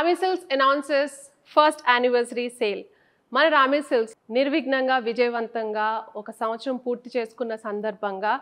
Ramey Silks announces first anniversary sale. మన ramie silks నిర్విఘ్నంగా విజయవంతంగా ఒక సంవత్సరం పూర్తి చేసుకున్న సందర్భంగా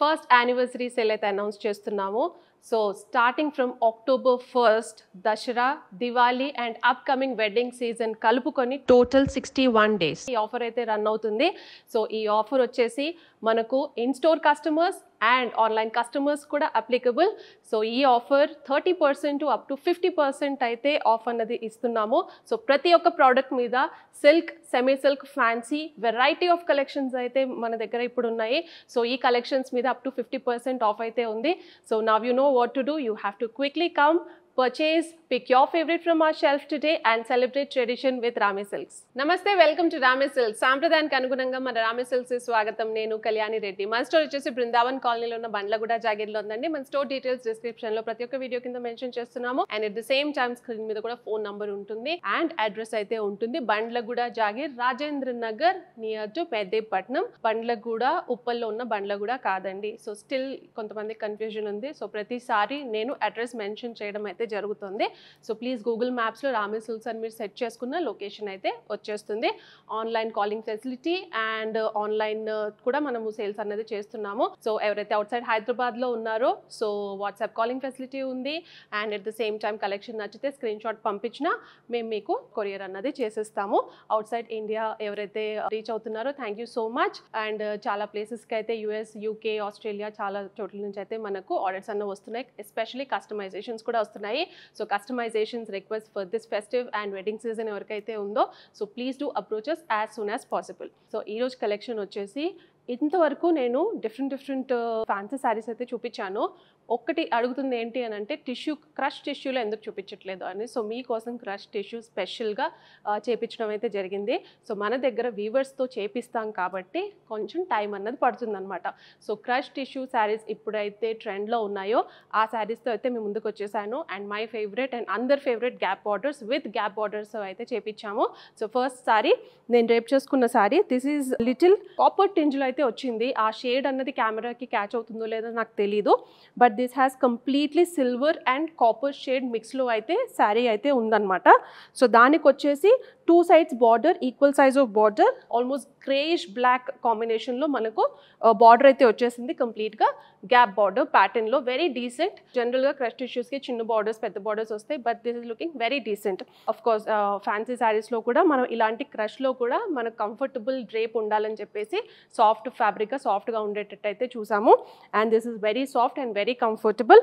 ఫస్ట్ యానివర్సరీ సేల్ అయితే అనౌన్స్ చేస్తున్నాము. So starting from October 1st Dasara, Diwali and upcoming wedding season కలుపుకొని టోటల్ 61 days ఈ ఆఫర్ అయితే రన్ అవుతుంది. సో ఈ ఆఫర్ వచ్చేసి మనకు in store customers and online customers కూడా అప్లికబుల్. సో ఈ ఆఫర్ 30% టు అప్ టు 50% అయితే ఆఫ్ అన్నది ఇస్తున్నాము. సో ప్రతి ఒక్క ప్రోడక్ట్ మీద silk, semi silk, fancy variety of collections అయితే మన దగ్గర ఇప్పుడు ఉన్నాయి. సో ఈ కలెక్షన్స్ మీద అప్ టు 50% ఆఫ్ అయితే ఉంది. So now you know what to do. You have to quickly come, purchase, pick your favorite from our shelf today and celebrate tradition with Ramey Silks. Namaste, welcome to Ramey Silks. సాంప్రదాయానికి అనుగుణంగా మన ramie silks స్వాగతం. నేను కళ్యాణి రెడ్డి. మన store వచ్చేసి బృందావన్ కాలనీలో ఉన్న బండ్లగూడ జాగీర్లో ఉందండి. మన స్టోర్ డీటెయిల్స్ డిస్క్రిప్షన్ లో ప్రతి ఒక్క వీడియో కింద మెన్షన్ చేస్తున్నాము. And at the same time screen మీద కూడా ఫోన్ నంబర్ ఉంటుంది అండ్ అడ్రస్ అయితే ఉంటుంది. Bandlaguda Jagir, Rajendra Nagar near to Mehdipatnam. బండ్లగూడ ఉప్పల్లో ఉన్న బండ్లగూడ కాదండి. సో స్టిల్ కొంతమంది కన్ఫ్యూజన్ ఉంది. సో ప్రతిసారి నేను అడ్రస్ మెన్షన్ చేయడం అయితే జరుగుతుంది. సో ప్లీజ్ గూగుల్ మ్యాప్స్లో రామీ సిల్క్స్ అని మీరు సెట్ చేసుకున్న లొకేషన్ అయితే వచ్చేస్తుంది. Online calling facility and online కూడా మనము సేల్స్ అనేది చేస్తున్నాము. సో ఎవరైతే అవుట్ సైడ్ హైదరాబాద్లో ఉన్నారో సో వాట్సాప్ కాలింగ్ ఫెసిలిటీ ఉంది. And at the same time collection నచ్చితే స్క్రీన్ షాట్ పంపించినా మేము మీకు కొరియర్ అన్నది చేసేస్తాము. అవుట్ సైడ్ ఇండియా ఎవరైతే రీచ్ అవుతున్నారో thank you so much. And చాలా ప్లేసెస్కి అయితే US, UK, ఆస్ట్రేలియా చాలా చోట్ల నుంచి అయితే మనకు ఆర్డర్స్ అన్న వస్తున్నాయి. ఎస్పెషల్లీ కస్టమైజేషన్స్ కూడా వస్తున్నాయి. So customisations request for this festive and wedding season ఎవరికైతే ఉందో so please do approach us as soon as possible. So ఈరోజు కలెక్షన్ వచ్చేసి ఇంతవరకు నేను డిఫరెంట్ ఫ్యాన్సీ శారీస్ అయితే చూపించాను. ఒక్కటి అడుగుతుంది ఏంటి అని అంటే టిష్యూ, క్రష్ టిష్యూలో ఎందుకు చూపించట్లేదు అని. సో మీకోసం క్రష్ టిష్యూ స్పెషల్గా చేపించడం అయితే జరిగింది. సో మన దగ్గర వీవర్స్తో చేపిస్తాం కాబట్టి కొంచెం టైం అన్నది పడుతుంది అనమాట. సో క్రష్ టిష్యూ శారీస్ ఇప్పుడైతే ట్రెండ్లో ఉన్నాయో ఆ శారీస్తో అయితే మేము ముందుకు వచ్చేసాను. అండ్ మై ఫేవరెట్ అండ్ అందర్ favourite gap borders with gap borders అయితే చేపించాము. సో ఫస్ట్ శారీ నేను రేప్ చేసుకున్న sari, this is little copper టింజ్లో అయితే వచ్చింది. ఆ షేడ్ అన్నది కెమెరాకి క్యాచ్ అవుతుందో లేదో నాకు తెలీదు. But this has completely silver and copper shade మిక్స్లో అయితే శారీ అయితే ఉందన్నమాట. సో దానికి వచ్చేసి 2 sides border, equal size of border, almost greyish black కాంబినేషన్లో మనకు బార్డర్ అయితే వచ్చేసింది. కంప్లీట్గా గ్యాప్ బార్డర్ ప్యాటర్న్లో వెరీ డీసెంట్. జనరల్గా క్రష్ టిష్యూస్కి చిన్న బార్డర్స్, పెద్ద బార్డర్స్ వస్తాయి. But this is looking very decent. Of course fancy శారీస్లో కూడా మనం ఇలాంటి క్రష్లో కూడా మనకు కంఫర్టబుల్ డ్రేప్ ఉండాలని చెప్పేసి సాఫ్ట్ ఫ్యాబ్రిక్గా సాఫ్ట్గా ఉండేటట్టు అయితే చూసాము. And this is very soft and very comfortable.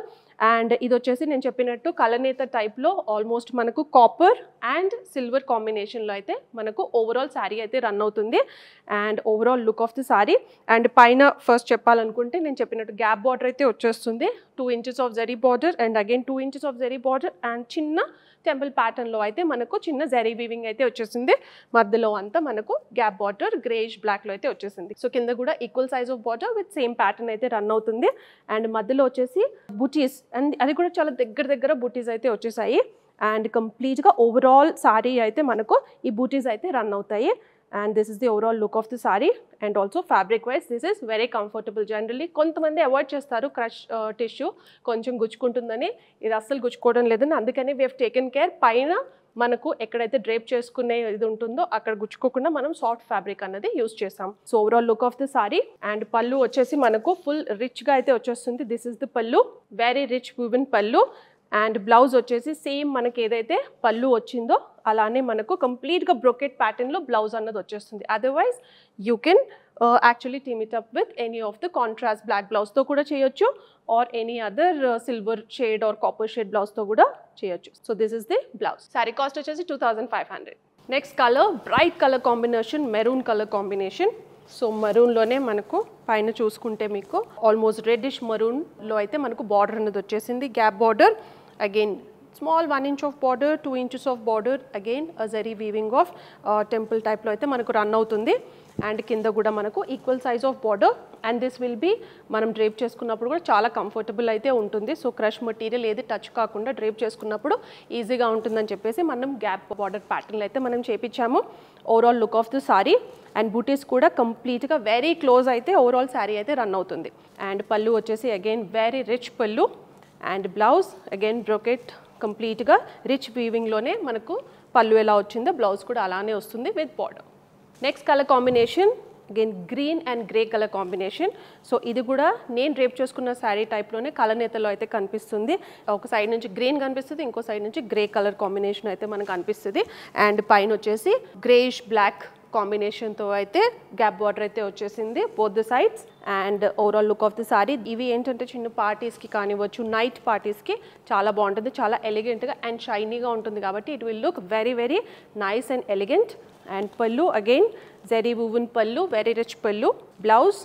And ఇది వచ్చేసి నేను చెప్పినట్టు కలనేత టైప్లో ఆల్మోస్ట్ మనకు కాపర్ అండ్ సిల్వర్ కాంబినేషన్లో అయితే మనకు ఓవరాల్ శారీ అయితే రన్ అవుతుంది. And overall look of the sari. And పైన ఫస్ట్ చెప్పాలనుకుంటే నేను చెప్పినట్టు గ్యాప్ బార్డర్ అయితే వచ్చేస్తుంది. 2 inches of zari border and again 2 inches of zari border and చిన్న టెంపుల్ ప్యాటర్న్లో అయితే మనకు చిన్న జరీ వీవింగ్ అయితే వచ్చేసింది. మధ్యలో అంతా మనకు గ్యాప్ బార్డర్ గ్రేయిష్ బ్లాక్లో అయితే వచ్చేసింది. సో కింద కూడా equal size of border with same pattern అయితే రన్ అవుతుంది. అండ్ మధ్యలో వచ్చేసి బుటీస్ అండ్ అది కూడా చాలా దగ్గర బుటీస్ అయితే వచ్చేసాయి. అండ్ కంప్లీట్గా ఓవరాల్ సారీ అయితే మనకు ఈ బూటీస్ అయితే రన్ అవుతాయి. And this is the overall look of the sorry. And also fabric wise this is very comfortable. Generally కొంతమంది అవాయిడ్ చేస్తారు క్రష్ టిష్యూ, కొంచెం గుచ్చుకుంటుందని. ఇది అస్సలు గుచ్చుకోవడం లేదని, అందుకని వీ హెవ్ టేకెన్ కేర్. పైన మనకు ఎక్కడైతే డ్రేప్ చేసుకునే ఇది ఉంటుందో అక్కడ గుచ్చుకోకుండా మనం సాఫ్ట్ ఫ్యాబ్రిక్ అన్నది యూస్ చేసాం. So overall look of the sorry. And pallu వచ్చేసి మనకు ఫుల్ రిచ్గా అయితే వచ్చేస్తుంది. దిస్ ఇస్ ది పళ్ళు, వెరీ రిచ్ వివెన్ పళ్ళు. అండ్ బ్లౌజ్ వచ్చేసి సేమ్ మనకి ఏదైతే పళ్ళు వచ్చిందో అలానే మనకు కంప్లీట్గా బ్రోకెట్ ప్యాటర్న్లో బ్లౌజ్ అన్నది వచ్చేస్తుంది. Otherwise you can actually team it up with any of the contrast black బ్లౌజ్తో కూడా చేయొచ్చు or any other silver shade or copper shade బ్లౌజ్తో కూడా చేయొచ్చు. So this is the blouse. Sari cost వచ్చేసి 2500. Next colour bright colour combination, maroon colour combination. So మరూన్లోనే మనకు పైన చూసుకుంటే మీకు ఆల్మోస్ట్ రెడ్డిష్ మరూన్లో అయితే మనకు బార్డర్ అనేది వచ్చేసింది. Gap border, again small 1 inch of border, 2 inches of border, again a zari weaving of temple type lo aithe manaku run avutundi. And kinda kuda manaku equal size of border, and this will be manam drape cheskunnappudu kuda chaala comfortable aithe untundi. So crush material edi touch kaakunda drape cheskunnappudu easy ga untundani cheppesi manam gap border pattern lo aithe manam chepichamu. Overall look of the saree and booties kuda complete ga very close aithe overall saree aithe run avutundi. And pallu vachesi again very rich pallu, and blouse again brocade కంప్లీట్గా rich వీవింగ్లోనే మనకు పళ్ళు ఎలా వచ్చిందో blouse కూడా అలానే వస్తుంది with border. Next colour combination again green and grey colour combination. So ఇది కూడా నేను రేప్ చేసుకున్న శారీ టైప్లోనే కలర్ నేతలో అయితే కనిపిస్తుంది. ఒక సైడ్ నుంచి గ్రీన్ కనిపిస్తుంది, ఇంకో సైడ్ నుంచి గ్రే కలర్ కాంబినేషన్ అయితే మనకు కనిపిస్తుంది. అండ్ పైన వచ్చేసి గ్రేయిష్ బ్లాక్ కాంబినేషన్తో అయితే గ్యాప్ బార్డర్ అయితే వచ్చేసింది both the sides. And overall look of the sorry ఇవి ఏంటంటే చిన్న పార్టీస్కి కానివ్వచ్చు, నైట్ పార్టీస్కి చాలా బాగుంటుంది, చాలా ఎలిగెంట్గా అండ్ షైనీగా ఉంటుంది కాబట్టి it will look very very nice and elegant. And పళ్ళు అగైన్ జెరీ వువెన్ పళ్ళు, వెరీ రిచ్ పళ్ళు. బ్లౌజ్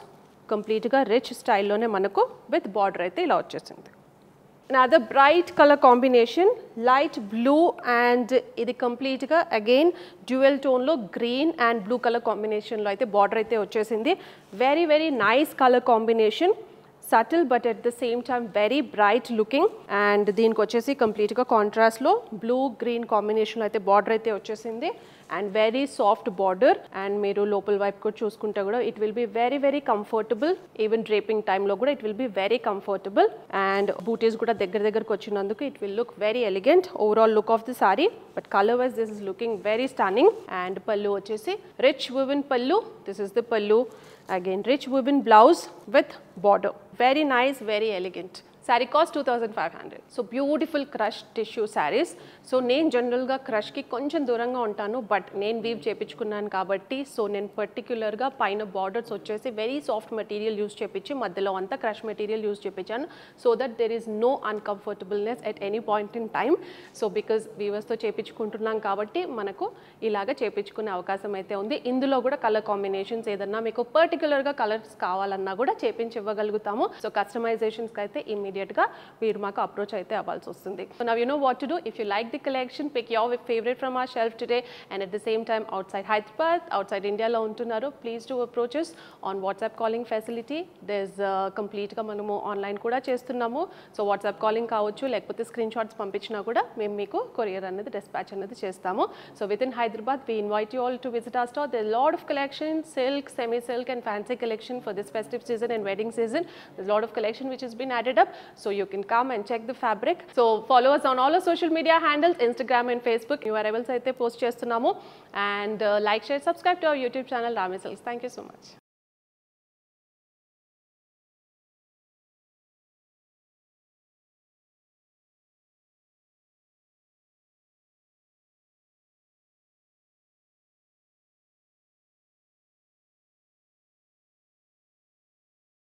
కంప్లీట్గా రిచ్ స్టైల్లోనే మనకు విత్ బార్డర్ అయితే ఇలా వచ్చేసింది. Another bright color combination, light blue and ఇది కంప్లీట్గా అగైన్ డ్యూయల్ టోన్లో గ్రీన్ అండ్ బ్లూ కలర్ కాంబినేషన్లో అయితే బార్డర్ అయితే వచ్చేసింది. Very very nice colour combination, subtle but at the same time very bright looking. And దీనికి వచ్చేసి కంప్లీట్గా కాంట్రాస్ట్లో బ్లూ గ్రీన్ కాంబినేషన్లో అయితే బార్డర్ అయితే వచ్చేసింది and very soft border. And మీరు లోపల వైపు కూడా చూసుకుంటే కూడా it will be very very comfortable, even draping టైంలో కూడా it will be very comfortable. And బూటీస్ కూడా దగ్గరకు వచ్చినందుకు it will look very elegant. Overall look of the sari but colour wise this is looking very stunning. And pallu వచ్చేసి rich woven pallu, this is the pallu. Again rich woven blouse with border, very nice, very elegant. Saree cost 2500. So beautiful crush tissue saris. So నేను జనరల్గా క్రష్కి కొంచెం దూరంగా ఉంటాను, but నేను weave చేయించుకున్నాను కాబట్టి so నేను పర్టిక్యులర్గా పైన బార్డర్స్ వచ్చేసి వెరీ సాఫ్ట్ మెటీరియల్ యూస్ చేయించి మధ్యలో అంతా క్రష్ మెటీరియల్ యూస్ చేయించాను so that there is no uncomfortableness at any point in time. So because వీవర్స్తో చేయించుకుంటున్నాం కాబట్టి మనకు ఇలాగ చేయించుకునే అవకాశం అయితే ఉంది. ఇందులో కూడా కలర్ కాంబినేషన్స్ ఏదన్నా మీకు పర్టిక్యులర్గా కలర్స్ కావాలన్నా కూడా చేయించి ఇవ్వగలుగుతాము. సో కస్టమైజేషన్స్కి అయితే ఇమీడియట్గా మీరు మాకు అప్రోచ్ అయితే అవ్వాల్సి వస్తుంది. So now you know what to do. If you like the collection, pick your favourite from our shelf today and at the same time outside Hyderabad, outside ఇండియాలో ఉంటున్నారు, please do approaches on WhatsApp calling facility. దేస్ కంప్లీట్గా మనము online కూడా చేస్తున్నాము. So WhatsApp calling కావచ్చు, లేకపోతే screen shots పంపించినా కూడా మేము మీకు కొరియర్ అనేది డిస్పాచ్ అనేది చేస్తాము. So with in Hyderabad we invite you all to visit our store. There are a lot of collections, silk, semi-silk and fancy collection for this festive season and wedding season. There's a lot of collection which has been added up. So you can come and check the fabric. So follow us on all our social media handles, Instagram and Facebook. New arrivals aithe post chestunnamo. And like, share, subscribe to our YouTube channel, Rami Silks. Thank you so much.